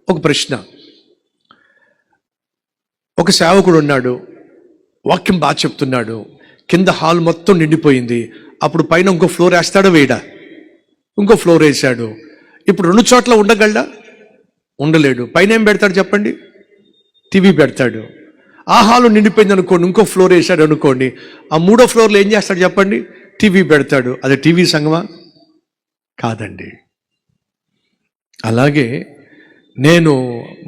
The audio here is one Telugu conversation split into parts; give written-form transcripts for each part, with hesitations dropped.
ఒక ప్రశ్న. ఒక సేవకుడు ఉన్నాడు, వాక్యం బాగా చెప్తున్నాడు, కింద హాల్ మొత్తం నిండిపోయింది. అప్పుడు పైన ఇంకో ఫ్లోర్ వేస్తాడో వేయడా? ఇంకో ఫ్లోర్ వేసాడు. ఇప్పుడు 2 చోట్ల ఉండగలడా? ఉండలేడు. పైన ఏం పెడతాడు చెప్పండి? టీవీ పెడతాడు. ఆ హాలు నిండిపోయింది అనుకోండి, ఇంకో ఫ్లోర్ వేసాడు అనుకోండి, ఆ 3వ ఫ్లోర్లో ఏం చేస్తాడు చెప్పండి? టీవీ పెడతాడు. అది టీవీ సంఘమా? కాదండి. అలాగే నేను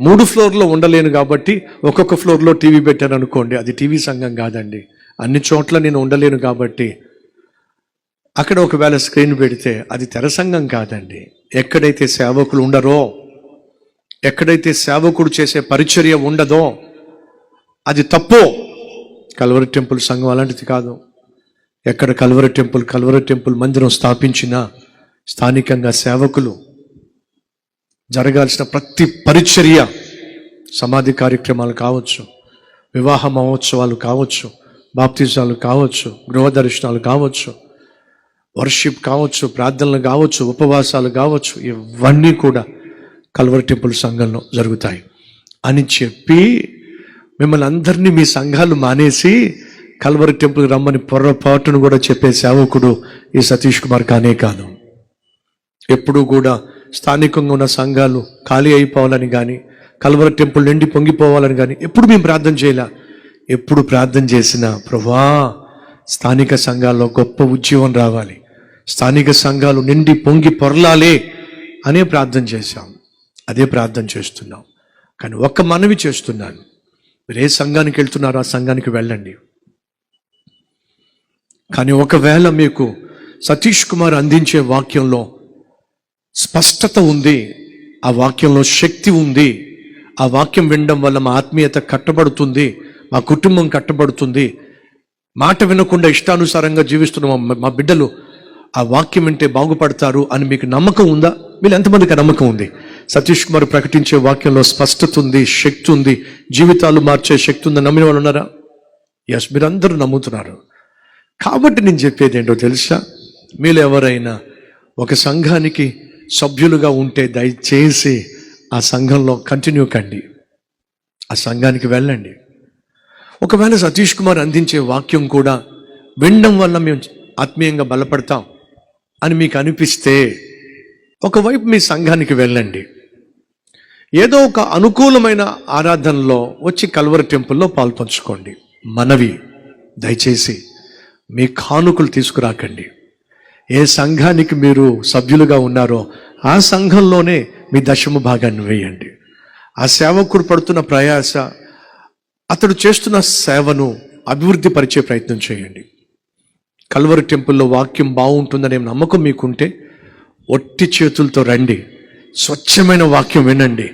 3 ఫ్లోర్లో ఉండలేను కాబట్టి ఒక్కొక్క ఫ్లోర్లో టీవీ పెట్టాను అనుకోండి, అది టీవీ సంఘం కాదండి. అన్ని చోట్ల నేను ఉండలేను కాబట్టి అక్కడ ఒకవేళ స్క్రీన్ పెడితే అది తెర సంఘం కాదండి. ఎక్కడైతే సేవకులు ఉండరో, ఎక్కడైతే సేవకుడు చేసే పరిచర్య ఉండదో అది తప్పు. కల్వరి టెంపుల్ సంఘం అలాంటిది కాదు. ఎక్కడ కల్వరి టెంపుల్ మందిరం స్థాపించినా స్థానికంగా సేవకులు జరగాల్సిన ప్రతి పరిచర్య, సమాధి కార్యక్రమాలు కావచ్చు, వివాహ మహోత్సవాలు కావచ్చు, బాప్తిజాలు కావచ్చు, గృహ దర్శనాలు కావచ్చు, వర్షిప్ కావచ్చు, ప్రార్థనలు కావచ్చు, ఉపవాసాలు కావచ్చు, ఇవన్నీ కూడా కల్వరి టెంపుల్ సంఘంలో జరుగుతాయి అని చెప్పి మిమ్మల్ని అందరినీ మీ సంఘాలు మానేసి కల్వరి టెంపుల్కి రమ్మని పొరపాటును కూడా చెప్పే సేవకుడు ఈ సతీష్ కుమార్ కానే కాదు. ఎప్పుడూ కూడా స్థానికంగా ఉన్న సంఘాలు ఖాళీ అయిపోవాలని కానీ, కల్వరి టెంపుల్ నిండి పొంగిపోవాలని కానీ ఎప్పుడు మేము ప్రార్థన చేయలే. ఎప్పుడు ప్రార్థన చేసినా ప్రభువా స్థానిక సంఘాల్లో గొప్ప ఉద్యమం రావాలి, స్థానిక సంఘాలు నిండి పొంగి పొరలాలే అనే ప్రార్థన చేశాం. అదే ప్రార్థన చేస్తున్నాం. కానీ ఒక్క మనవి చేస్తున్నాను, మీరు ఏ సంఘానికి వెళ్తున్నారో ఆ సంఘానికి వెళ్ళండి. కానీ ఒకవేళ మీకు సతీష్ కుమార్ అందించే వాక్యంలో స్పష్టత ఉంది, ఆ వాక్యంలో శక్తి ఉంది, ఆ వాక్యం వినడం వల్ల మా ఆత్మీయత కట్టబడుతుంది, మా కుటుంబం కట్టబడుతుంది, మాట వినకుండా ఇష్టానుసారంగా జీవిస్తున్న మా బిడ్డలు ఆ వాక్యం వింటే బాగుపడతారు అని మీకు నమ్మకం ఉందా? మీరు ఎంతమందికి నమ్మకం ఉంది? సతీష్ కుమార్ ప్రకటించే వాక్యంలో స్పష్టత ఉంది, శక్తి ఉంది, జీవితాలు మార్చే శక్తి ఉందని నమ్మిన వాళ్ళు ఉన్నారా? ఎస్, మీరందరూ నమ్ముతున్నారు. కాబట్టి నేను చెప్పేది ఏంటో తెలుసా? మీరు ఎవరైనా ఒక సంఘానికి సభ్యులుగా ఉంటే దయచేసి ఆ సంఘంలో కంటిన్యూ కండి, ఆ సంఘానికి వెళ్ళండి. ఒకవేళ సతీష్ కుమార్ అందించే వాక్యం కూడా వినడం వల్ల మేము ఆత్మీయంగా బలపడతాం అని మీకు అనిపిస్తే ఒకవైపు మీ సంఘానికి వెళ్ళండి. ఏదో ఒక అనుకూలమైన ఆరాధనలో వచ్చి కల్వరి టెంపుల్లో పాల్పంచుకోండి. మనవి, దయచేసి మీ కానుకలు తీసుకురాకండి. ఏ సంఘానికి మీరు సభ్యులుగా ఉన్నారో ఆ సంఘంలోనే మీ దశమ భాగాన్ని వేయండి. ఆ సేవకుడు పడుతున్న ప్రయాస, అతడు చేస్తున్న సేవను అభివృద్ధి పరిచే ప్రయత్నం చేయండి. కల్వరి టెంపుల్లో వాక్యం బాగుంటుందనే నమ్మకం మీకుంటే ఒట్టి చేతులతో రండి, స్వచ్ఛమైన వాక్యం వినండి,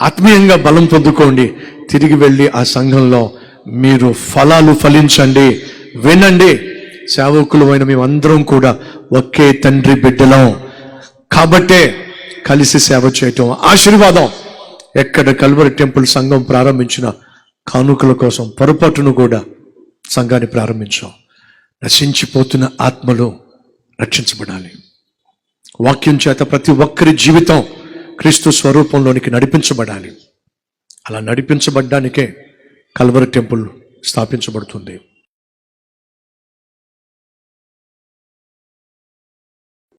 ఆత్మీయంగా బలం పొందుకోండి. తిరిగి వెళ్ళి ఆ సంఘంలో మీరు ఫలాలు ఫలించండి, వినండి. సేవకులు అయిన మేమందరం కూడా ఒకే తండ్రి బిడ్డలం కాబట్టే కలిసి సేవ చేయటం ఆశీర్వాదం. ఎక్కడ కల్వరి టెంపుల్ సంఘం ప్రారంభించిన కానుకల కోసం పొరపాటును కూడా సంఘాన్ని ప్రారంభించాం. నశించిపోతున్న ఆత్మలు రక్షించబడాలి. వాక్యం చేత ప్రతి ఒక్కరి జీవితం క్రీస్తు స్వరూపంలోనికి నడిపించబడాలి. అలా నడిపించబడ్డానికే కల్వరి టెంపుల్ స్థాపించబడుతుంది.